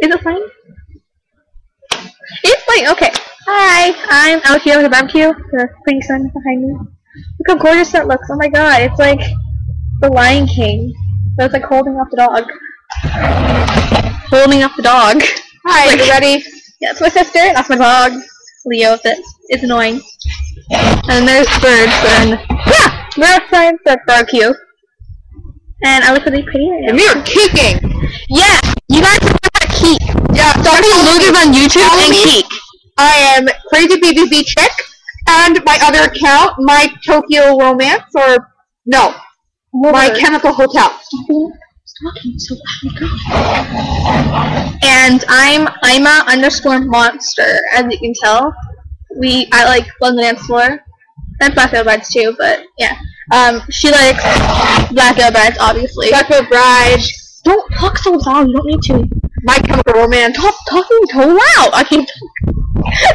Is it fine? It's fine. Okay. Hi, I'm out here with the BBQ. The pretty sun behind me. Look how gorgeous that looks. Oh my god, it's like the Lion King. That's like holding up the dog. Holding up the dog. Hi, like, everybody. Yeah, that's my sister. That's my dog. Leo. It's annoying. And there's birds. And yeah, we're outside the BBQ. And I look really pretty right now. And we are keeking. Yeah, you guys know how to keek. Yeah, don't be losers on YouTube and keek. I am Crazy BBQ Chick, and my other account, My Tokyo Romance, or no, My Chemical Hotel. Talking so loud. And I'm Ima_monster, as you can tell. I like Blood Dance Floor. And Black Veil Brides too, but yeah. She likes Black Veil Brides, obviously. Black Veil Brides. Don't talk so loud, you don't need to. My Chemical Romance. Stop talking so loud! I can't talk.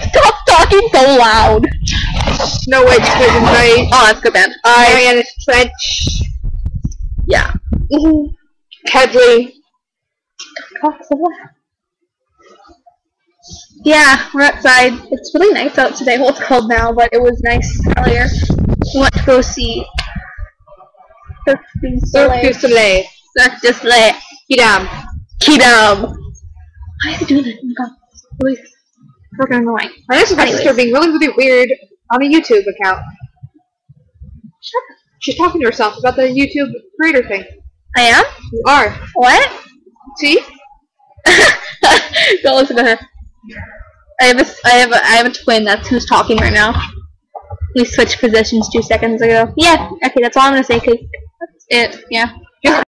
Stop talking so loud! No Way to Prison Break. Oh, that's a good band. Mariana's Trench. Yeah. Headley. Don't talk so loud. Yeah, we're outside. It's really nice out today. Well, it's cold now, but it was nice earlier. We went to go see Cirque du Soleil. Cirque du Soleil. Kidam. Why is he doing that? Oh my god. Really freaking annoying. My sister are being really, really weird on a YouTube account. Shut up. She's talking to herself about the YouTube creator thing. I am? You are. What? See? Don't listen to her. I have a twin who's talking right now. We switched positions 2 seconds ago. Yeah, okay, that's all I'm gonna say, cause that's it, yeah.